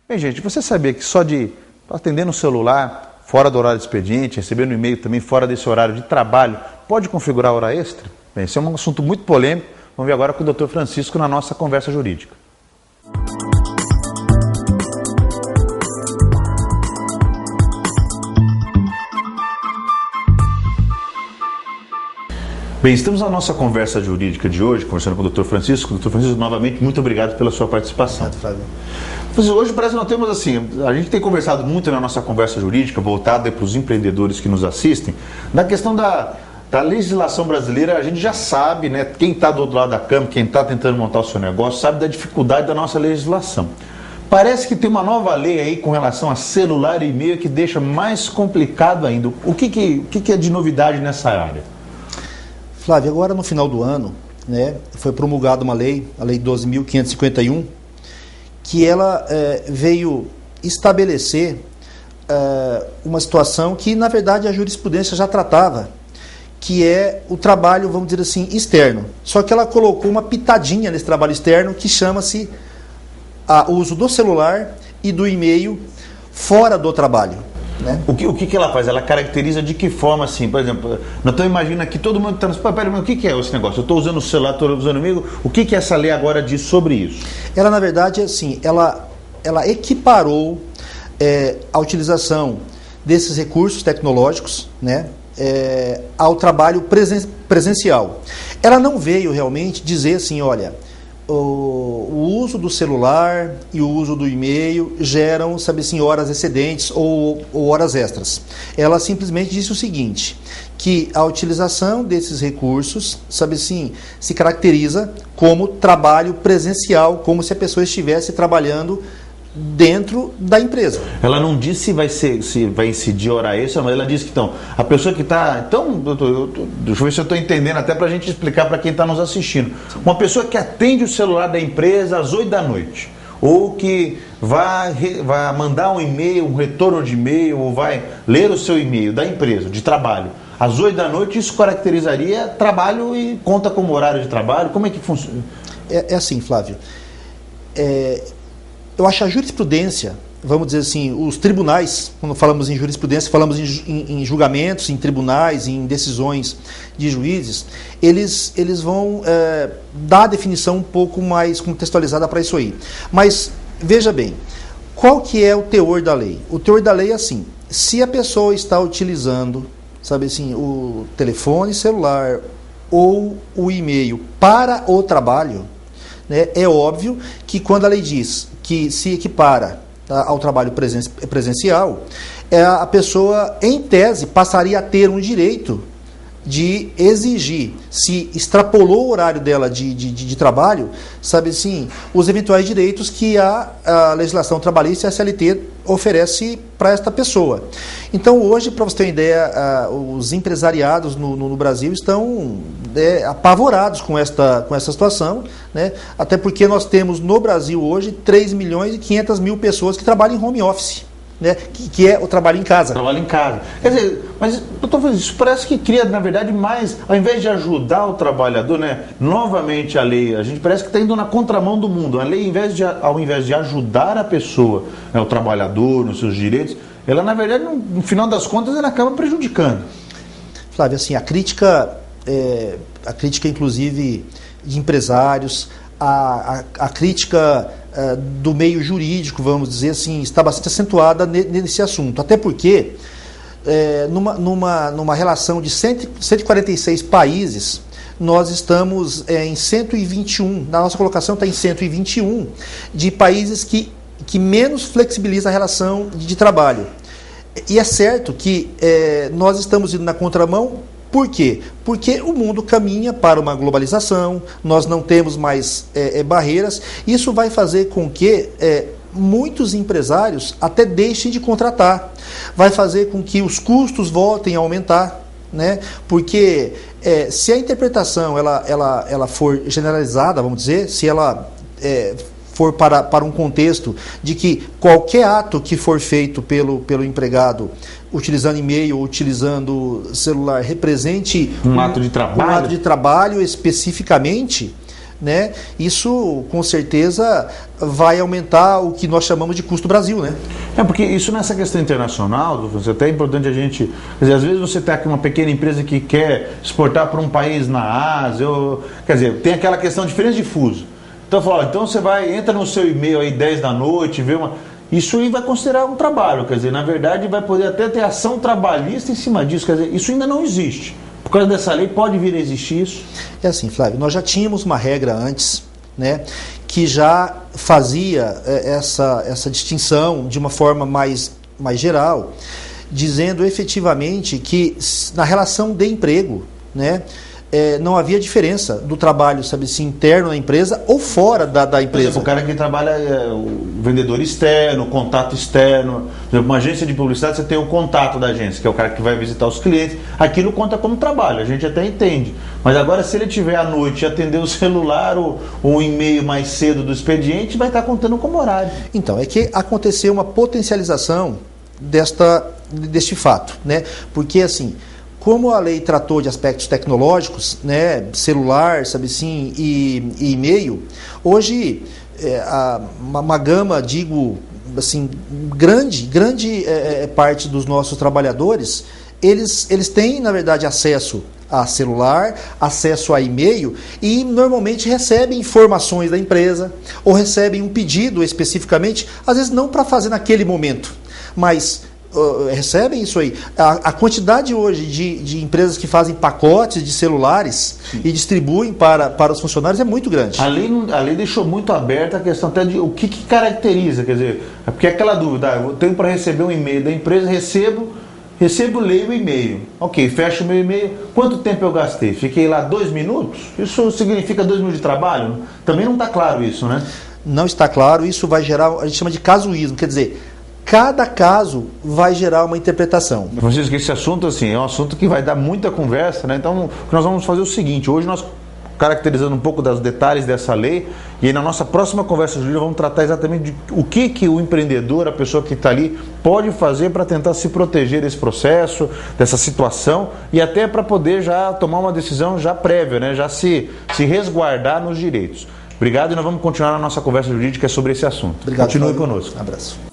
Bem, gente, você sabia que só de atender no celular, fora do horário de expediente, recebendo e-mail também fora desse horário de trabalho, pode configurar hora extra? Bem, esse é um assunto muito polêmico. Vamos ver agora com o Dr. Francisco na nossa conversa jurídica. Bem, estamos na nossa conversa jurídica de hoje, conversando com o Dr. Francisco. Dr. Francisco, novamente, muito obrigado pela sua participação. Obrigado, Flávio. Hoje parece que nós temos assim, a gente tem conversado muito na nossa conversa jurídica, voltada para os empreendedores que nos assistem, na questão da legislação brasileira. A gente já sabe, né, quem está do outro lado da câmera, quem está tentando montar o seu negócio, sabe da dificuldade da nossa legislação. Parece que tem uma nova lei aí com relação a celular e e-mail que deixa mais complicado ainda. O que é de novidade nessa área? Flávio, agora no final do ano, né, foi promulgada uma lei, a Lei 12.551, que ela veio estabelecer uma situação que, na verdade, a jurisprudência já tratava, que é o trabalho, vamos dizer assim, externo. Só que ela colocou uma pitadinha nesse trabalho externo que chama-se o uso do celular e do e-mail fora do trabalho. Né? O que ela faz? Ela caracteriza de que forma, assim? Por exemplo, nós estamos imaginando aqui todo mundo está nos papéis, mas o que é esse negócio? Eu estou usando o celular, estou usando o e-mail. O que essa lei agora diz sobre isso? Ela, na verdade, assim, ela equiparou a utilização desses recursos tecnológicos, né, ao trabalho presencial. Ela não veio realmente dizer assim, olha, o uso do celular e o uso do e-mail geram, sabe assim, horas excedentes ou horas extras. Ela simplesmente disse o seguinte, que a utilização desses recursos, sabe assim, se caracteriza como trabalho presencial, como se a pessoa estivesse trabalhando dentro da empresa. Ela não disse se vai incidir hora extra, mas ela disse que então, a pessoa que está... Então, deixa eu ver se eu estou entendendo, até para a gente explicar para quem está nos assistindo. Uma pessoa que atende o celular da empresa às 8 da noite, ou que vai mandar um e-mail, um retorno de e-mail, ou vai ler o seu e-mail da empresa, de trabalho, às 8 da noite, isso caracterizaria trabalho e conta como horário de trabalho? Como é que funciona? É assim, Flávio. Eu acho a jurisprudência, vamos dizer assim, os tribunais, quando falamos em jurisprudência, falamos em julgamentos, em tribunais, em decisões de juízes, eles vão dar a definição um pouco mais contextualizada para isso aí. Mas, veja bem, qual que é o teor da lei? O teor da lei é assim, se a pessoa está utilizando, sabe assim, o telefone celular ou o e-mail para o trabalho, né, é óbvio que quando a lei diz que se equipara ao trabalho presencial, a pessoa, em tese, passaria a ter um direito de exigir, se extrapolou o horário dela de trabalho, sabe assim, os eventuais direitos que a legislação trabalhista e a CLT oferece para esta pessoa. Então, hoje, para você ter uma ideia, os empresariados no Brasil estão apavorados com esta situação, né? Até porque nós temos no Brasil hoje 3.500.000 pessoas que trabalham em home office, né? Que é o trabalho em casa. Trabalho em casa. Quer dizer, mas doutor Francisco, isso parece que cria, na verdade, mais, ao invés de ajudar o trabalhador, né? Novamente a lei, a gente parece que está indo na contramão do mundo. A lei, ao invés de ajudar a pessoa, né, o trabalhador, nos seus direitos, ela, na verdade, no final das contas, ela acaba prejudicando. Flávio, assim, a crítica, inclusive, de empresários, a crítica do meio jurídico, vamos dizer assim, está bastante acentuada nesse assunto. Até porque, numa relação de 146 países, nós estamos em 121, na nossa colocação está em 121, de países que menos flexibiliza a relação de trabalho. E é certo que nós estamos indo na contramão. Por quê? Porque o mundo caminha para uma globalização, nós não temos mais barreiras. Isso vai fazer com que muitos empresários até deixem de contratar. Vai fazer com que os custos voltem a aumentar, né? Porque se a interpretação ela for generalizada, vamos dizer, se ela for para um contexto de que qualquer ato que for feito pelo empregado, utilizando e-mail ou utilizando celular, represente um ato de trabalho, especificamente, né? Isso com certeza vai aumentar o que nós chamamos de custo Brasil, né? Porque isso nessa questão internacional, até é importante a gente, quer dizer, às vezes você tem aqui uma pequena empresa que quer exportar para um país na Ásia, quer dizer, tem aquela questão de diferença de fuso. Então fala, então você entra no seu e-mail aí 10 da noite, vê isso aí vai considerar um trabalho, quer dizer, na verdade vai poder até ter ação trabalhista em cima disso, quer dizer, isso ainda não existe. Por causa dessa lei pode vir a existir isso? É assim, Flávio, nós já tínhamos uma regra antes, né, que já fazia essa distinção de uma forma mais geral, dizendo efetivamente que na relação de emprego, né, não havia diferença do trabalho, sabe, se interno na empresa ou fora da empresa. Por exemplo, o cara que trabalha o vendedor externo, o contato externo. Por exemplo, uma agência de publicidade, você tem o contato da agência, que é o cara que vai visitar os clientes. Aquilo conta como trabalho, a gente até entende. Mas agora, se ele tiver à noite e atender o celular ou um e-mail mais cedo do expediente, vai estar contando como horário. Então, é que aconteceu uma potencialização deste fato, né? Porque, assim, como a lei tratou de aspectos tecnológicos, né, celular, sabe assim, e e-mail, hoje uma gama, digo assim, grande parte dos nossos trabalhadores, eles têm, na verdade, acesso a celular, acesso a e-mail e normalmente recebem informações da empresa ou recebem um pedido especificamente, às vezes não para fazer naquele momento, mas recebem isso aí. A quantidade hoje de empresas que fazem pacotes de celulares e distribuem para os funcionários é muito grande. A lei deixou muito aberta a questão até de o que caracteriza, quer dizer, porque é aquela dúvida, eu tenho para receber um e-mail da empresa, recebo, leio o e-mail. Ok, fecho o meu e-mail. Quanto tempo eu gastei? Fiquei lá 2 minutos? Isso significa 2 minutos de trabalho? Também não está claro isso, né? Não está claro, isso vai gerar, a gente chama de casuísmo, quer dizer, cada caso vai gerar uma interpretação. Francisco, esse assunto assim, é um assunto que vai dar muita conversa, né? Então, o que nós vamos fazer é o seguinte, hoje nós caracterizando um pouco dos detalhes dessa lei, e aí na nossa próxima conversa jurídica vamos tratar exatamente de o que o empreendedor, a pessoa que está ali, pode fazer para tentar se proteger desse processo, dessa situação, e até para poder já tomar uma decisão já prévia, né? Já se resguardar nos direitos. Obrigado, e nós vamos continuar a nossa conversa jurídica sobre esse assunto. Obrigado, continue conosco. Um abraço.